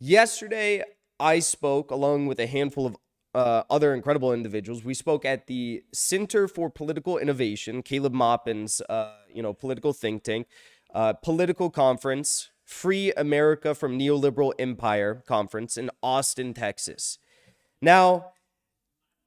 Yesterday, I spoke along with a handful of other incredible individuals. We spoke at the Center for Political Innovation, Caleb Maupin's, political think tank, political conference, Free America from Neoliberal Empire conference in Austin, Texas. Now,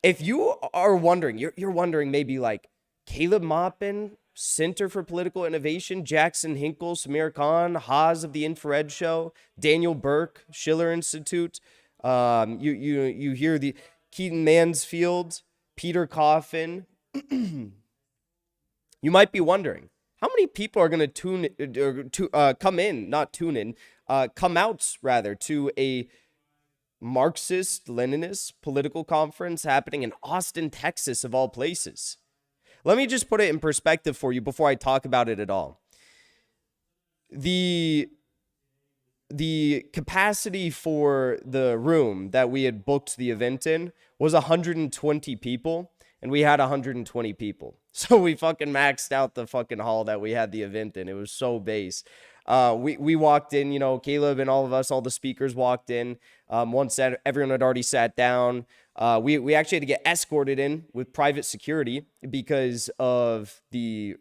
if you are wondering, you're wondering maybe like Caleb Maupin, Center for Political Innovation, Jackson Hinkle, Samir Khan, Haas of the Infrared Show, Daniel Burke, Schiller Institute. You hear the Keaton Mansfield, Peter Coffin. You might be wondering how many people are going to come out rather to a Marxist Leninist political conference happening in Austin, Texas, of all places. Let me just put it in perspective for you before I talk about it at all. The capacity for the room that we had booked the event in was 120 people, and we had 120 people. So we fucking maxed out the fucking hall that we had the event in. It was so base. We walked in, Caleb and all of us, all the speakers walked in. Once everyone had already sat down. We actually had to get escorted in with private security because of the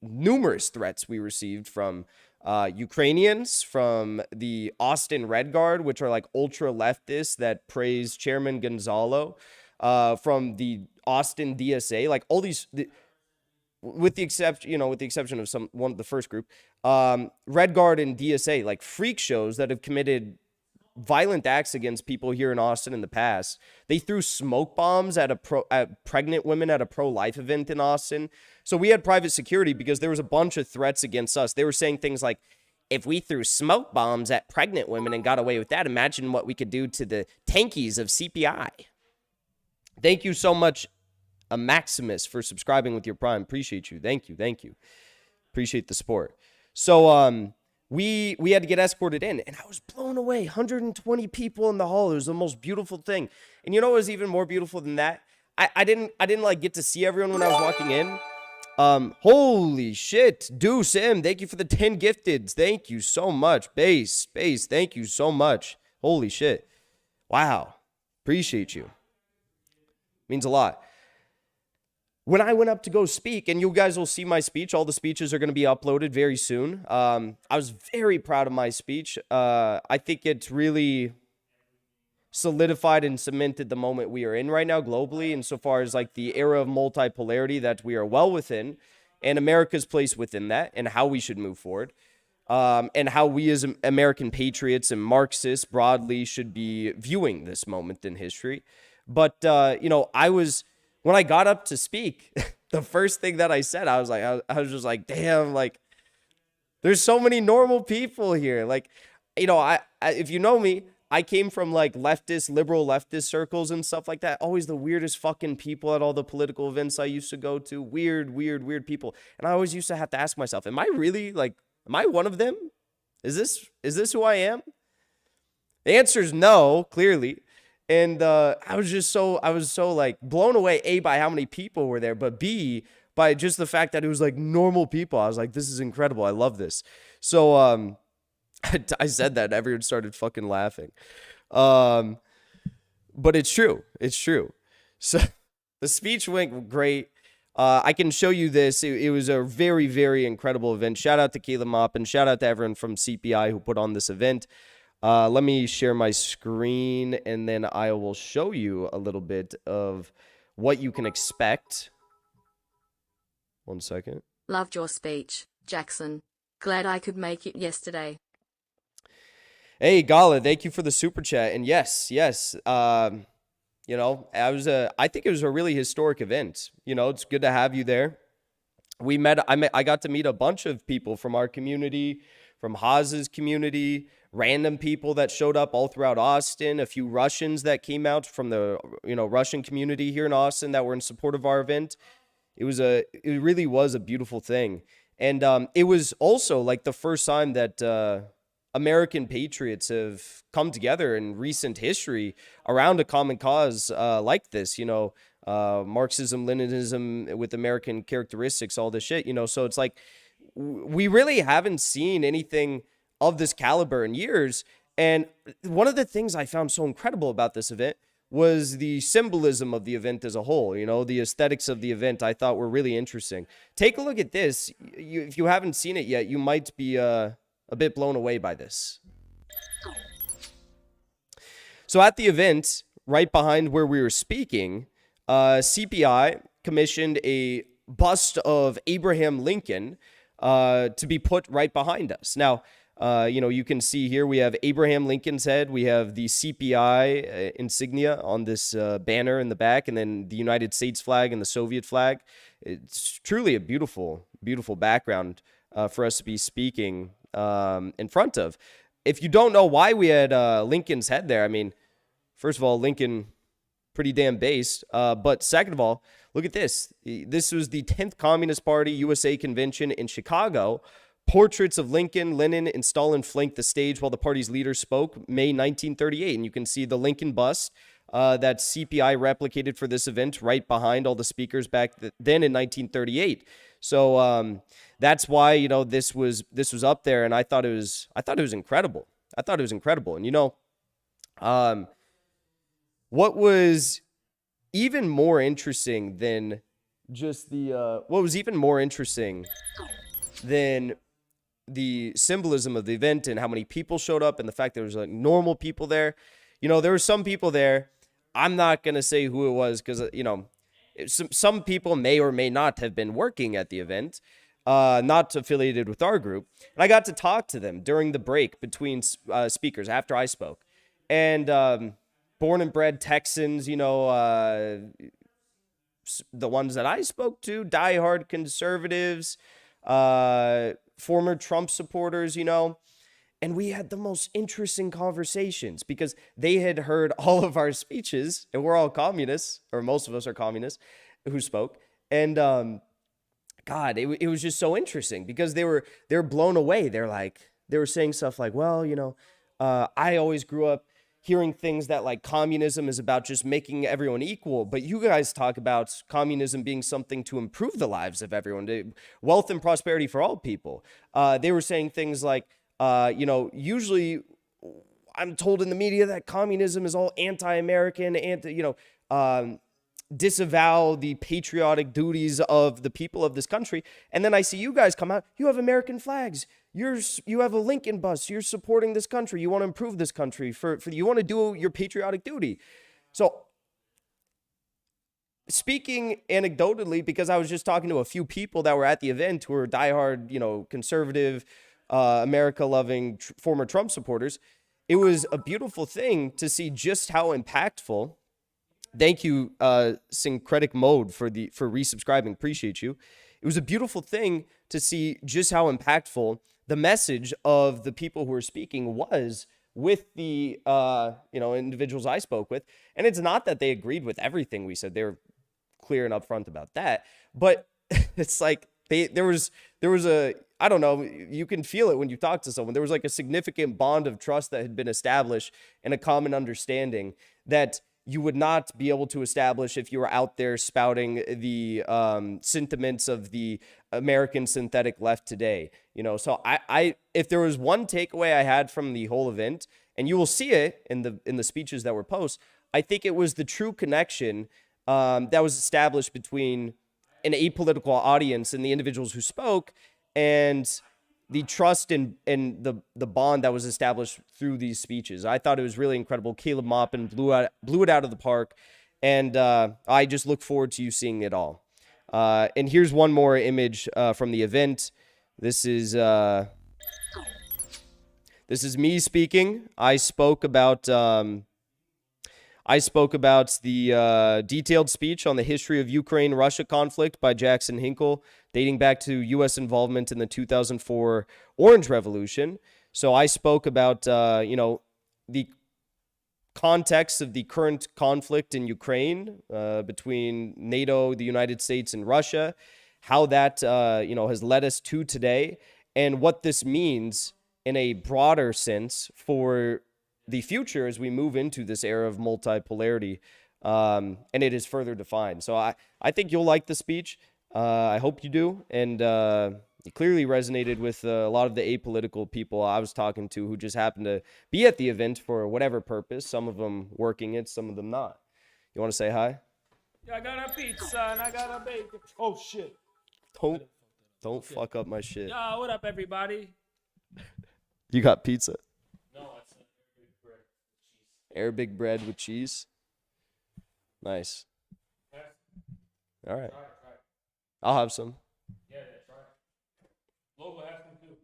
numerous threats we received from Ukrainians, from the Austin Red Guard, which are like ultra leftists that praise Chairman Gonzalo, from the Austin DSA, like all these, with the exception of the first group, Red Guard and DSA, like freak shows that have committed violent acts against people here in Austin in the past. They threw smoke bombs at pregnant women at a pro-life event in Austin. So we had private security because there was a bunch of threats against us. They were saying things like, if we threw smoke bombs at pregnant women and got away with that, imagine what we could do to the tankies of CPI. Thank you so much, Maximus, for subscribing with your Prime. Appreciate you. Thank you. Appreciate the support. So, we had to get escorted in, and I was blown away. 120 people in the hall. It was the most beautiful thing. And you know what was even more beautiful than that? I didn't like get to see everyone when I was walking in. Holy shit. Deuce M, thank you for the 10 gifteds. Thank you so much. Base, thank you so much. Holy shit. Wow. Appreciate you. Means a lot. When I went up to go speak, and you guys will see my speech, all the speeches are going to be uploaded very soon. I was very proud of my speech. I think it's really solidified and cemented the moment we are in right now globally, insofar as like the era of multipolarity that we are well within, and America's place within that, and how we should move forward, and how we as American patriots and Marxists broadly should be viewing this moment in history. But, when I got up to speak, the first thing that I said, I was just like, damn, like, there's so many normal people here. Like, if you know me, I came from like liberal leftist circles and stuff like that. Always the weirdest fucking people at all the political events I used to go to. Weird people. And I always used to have to ask myself, am I one of them? Is this who I am? The answer is no, clearly. And I was so like blown away, A, by how many people were there, but B, by just the fact that it was like normal people. I was like, this is incredible. I love this. So I said that and everyone started fucking laughing. But it's true. So the speech went great. I can show you this. It was a very, very incredible event. Shout out to Caleb Maupin. Shout out to everyone from CPI who put on this event. Let me share my screen, and then I will show you a little bit of what you can expect. 1 second. Loved your speech, Jackson. Glad I could make it yesterday. Hey, Gala, thank you for the super chat. And yes. I think it was a really historic event. It's good to have you there. I got to meet a bunch of people from our community, from Haas's community, random people that showed up all throughout Austin, a few Russians that came out from the, Russian community here in Austin that were in support of our event. It really was a beautiful thing. And it was also like the first time that American patriots have come together in recent history around a common cause like this, Marxism, Leninism with American characteristics, all this shit, so it's like we really haven't seen anything of this caliber in years. And one of the things I found so incredible about this event was the symbolism of the event as a whole. You know, the aesthetics of the event I thought were really interesting. Take a look at this. If you haven't seen it yet, you might be a bit blown away by this. So at the event, right behind where we were speaking, CPI commissioned a bust of Abraham Lincoln to be put right behind us. Now, you can see here we have Abraham Lincoln's head. We have the CPI insignia on this banner in the back, and then the United States flag and the Soviet flag. It's truly a beautiful, beautiful background for us to be speaking in front of. If you don't know why we had Lincoln's head there, I mean, first of all, Lincoln, pretty damn based. But second of all, look at this. This was the 10th Communist Party USA convention in Chicago. Portraits of Lincoln, Lenin, and Stalin flanked the stage while the party's leader spoke, May 1938. And you can see the Lincoln bust that CPI replicated for this event right behind all the speakers back then in 1938. So that's why, this was up there, and I thought it was incredible. I thought it was incredible. And what was even more interesting than just the the symbolism of the event and how many people showed up and the fact there was like normal people there. There were some people there. I'm not going to say who it was because, some people may or may not have been working at the event, not affiliated with our group. And I got to talk to them during the break between speakers after I spoke. And born and bred Texans, the ones that I spoke to, diehard conservatives, former Trump supporters, and we had the most interesting conversations because they had heard all of our speeches, and we're all communists, or most of us are communists who spoke. And God, it was just so interesting because they were blown away. They were saying stuff like, well, I always grew up hearing things that like communism is about just making everyone equal, but you guys talk about communism being something to improve the lives of everyone, wealth and prosperity for all people. They were saying things like, usually I'm told in the media that communism is all anti-American, disavow the patriotic duties of the people of this country. And then I see you guys come out, you have American flags. You have a Lincoln bust. You're supporting this country. You want to improve this country. You want to do your patriotic duty. So speaking anecdotally, because I was just talking to a few people that were at the event who were diehard, conservative, America-loving former Trump supporters, it was a beautiful thing to see just how impactful. Thank you, Syncretic Mode, for resubscribing. Appreciate you. It was a beautiful thing to see just how impactful the message of the people who were speaking was with the individuals I spoke with. And it's not that they agreed with everything we said. They were clear and upfront about that. But it's like there was a, I don't know, you can feel it when you talk to someone. There was like a significant bond of trust that had been established and a common understanding that you would not be able to establish if you were out there spouting the sentiments of the American synthetic left today. So I if there was one takeaway I had from the whole event, and you will see it in the speeches that were posted, I think it was the true connection that was established between an apolitical audience and the individuals who spoke, and the trust and the bond that was established through these speeches. I thought it was really incredible. Caleb Maupin blew it out of the park, and I just look forward to you seeing it all. And here's one more image from the event. This is me speaking. I spoke about the detailed speech on the history of Ukraine-Russia conflict by Jackson Hinkle, dating back to U.S. involvement in the 2004 Orange Revolution. So I spoke about, the context of the current conflict in Ukraine between NATO, the United States, and Russia, how that, has led us to today, and what this means in a broader sense for the future as we move into this era of multipolarity, and it is further defined. So I think you'll like the speech. I hope you do. And it clearly resonated with a lot of the apolitical people I was talking to who just happened to be at the event for whatever purpose. Some of them working it, some of them not. You want to say hi? Yeah, I got a pizza and I got a bacon. Oh shit. Don't fuck up my shit. Yo, what up, everybody? You got pizza? No, it's Arabic bread with cheese. Arabic bread with cheese? Nice. All right. Try it. I'll have some. Yeah, try it. Lobo has some too.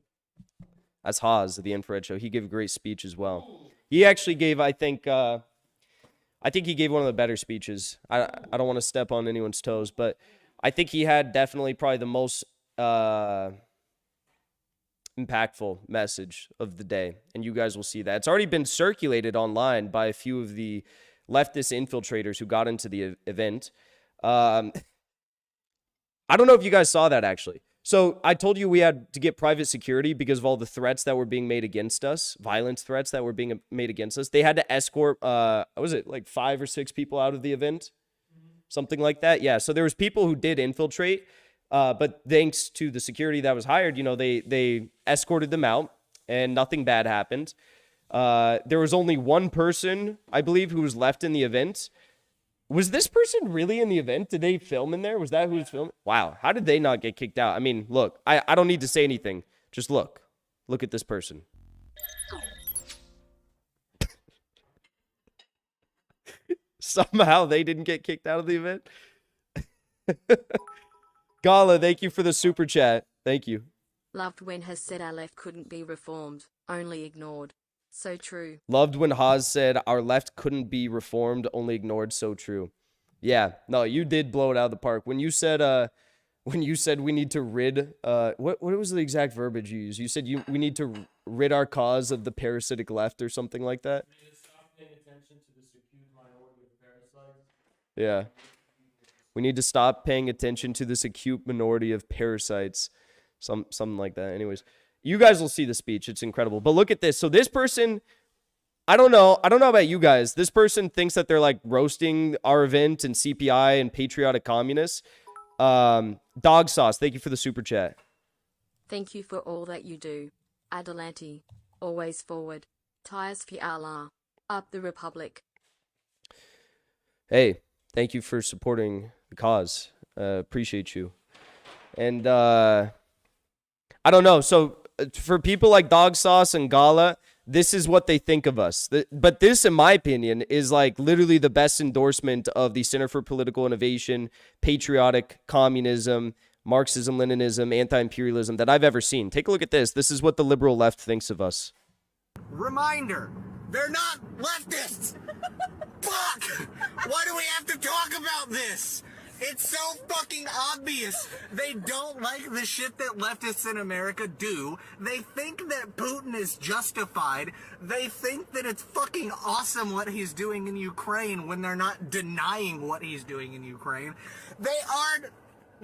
That's Haas, the infrared show. He gave a great speech as well. He actually gave, I think he gave one of the better speeches. I don't want to step on anyone's toes, but I think he had definitely probably the most impactful message of the day, and you guys will see that. It's already been circulated online by a few of the leftist infiltrators who got into the event. I don't know if you guys saw that, actually. So I told you we had to get private security because of all the threats that were being made against us, violent threats that were being made against us. They had to escort, was it like 5 or 6 people out of the event? Something like that. Yeah. So there was people who did infiltrate, but thanks to the security that was hired, you know, they escorted them out and nothing bad happened. There was only one person, I believe, who was left in the event. Was this person really in the event? Did they film in there? Was that who was filming? Wow. How did they not get kicked out? I mean, look, I don't need to say anything. Just look. Look at this person. Somehow they didn't get kicked out of the event. Gala, thank you for the super chat. Thank you. Loved when has said our left couldn't be reformed, only ignored. So true. Loved when Haas said our left couldn't be reformed, only ignored. So true. Yeah, no, you did blow it out of the park. When you said we need to rid, what was the exact verbiage you used? You said we need to rid our cause of the parasitic left or something like that. Yeah. We need to stop paying attention to this acute minority of parasites. Something like that. Anyways, you guys will see the speech. It's incredible. But look at this. So this person, I don't know about you guys. This person thinks that they're like roasting our event and CPI and patriotic communists. Dog Sauce, thank you for the super chat. Thank you for all that you do. Adelante. Always forward. Tires for Allah. Up the Republic. Hey, thank you for supporting the cause. Appreciate you. And I don't know. So for people like Dog Sauce and Gala, this is what they think of us. But this, in my opinion, is like literally the best endorsement of the Center for Political Innovation, patriotic communism, Marxism, Leninism, anti-imperialism that I've ever seen. Take a look at this. This is what the liberal left thinks of us. Reminder, they're not leftists. Fuck! Why do we have to talk about this? It's so fucking obvious. They don't like the shit that leftists in America do. They think that Putin is justified. They think that it's fucking awesome what he's doing in Ukraine when they're not denying what he's doing in Ukraine. They aren't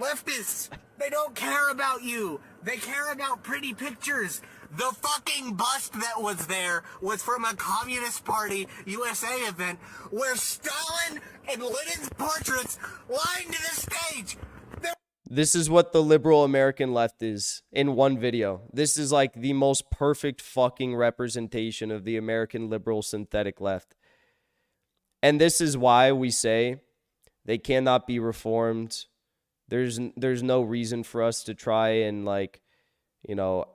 leftists. They don't care about you. They care about pretty pictures. The fucking bust that was there was from a Communist Party USA event where Stalin and Lenin's portraits lined the stage. This is what the liberal American left is in one video. This is like the most perfect fucking representation of the American liberal synthetic left. And this is why we say they cannot be reformed. There's no reason for us to try and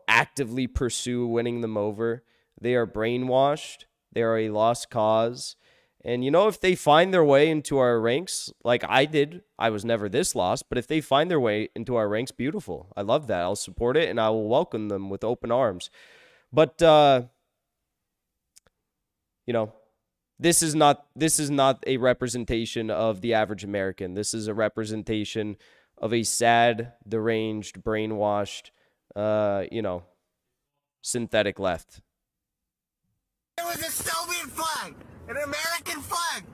actively pursue winning them over. They are brainwashed. They are a lost cause. And, if they find their way into our ranks, like I did, I was never this lost, but if they find their way into our ranks, beautiful. I love that. I'll support it, and I will welcome them with open arms. But, this is not a representation of the average American. This is a representation of a sad, deranged, brainwashed, synthetic left. There was a Soviet flag, an American flag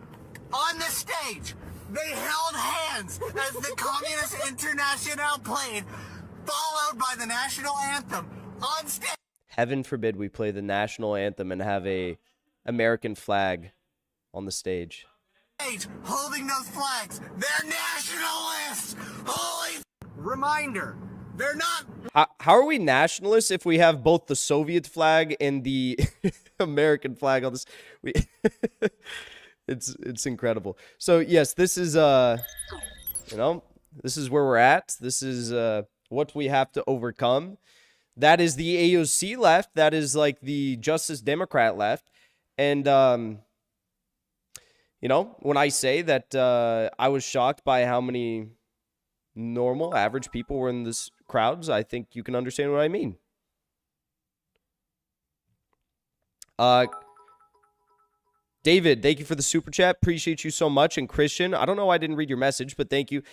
on the stage. They held hands as the Communist International played, followed by the national anthem on stage. Heaven forbid we play the national anthem and have a American flag on the stage. Holding those flags. They're nationalists. Holy Reminder, they're not. How are we nationalists if we have both the Soviet flag and the American flag on this? We it's incredible. So yes, this is this is where we're at. This is what we have to overcome. That is the AOC left. That is like the Justice Democrat left. And when I say that I was shocked by how many normal, average people were in this crowds, I think you can understand what I mean. David, thank you for the super chat. Appreciate you so much. And Christian, I don't know why I didn't read your message, but thank you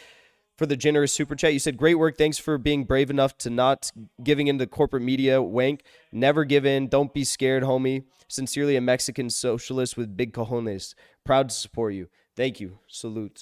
for the generous super chat. You said, great work. Thanks for being brave enough to not giving into corporate media wank. Never give in. Don't be scared, homie. Sincerely, a Mexican socialist with big cojones. Proud to support you. Thank you. Salute.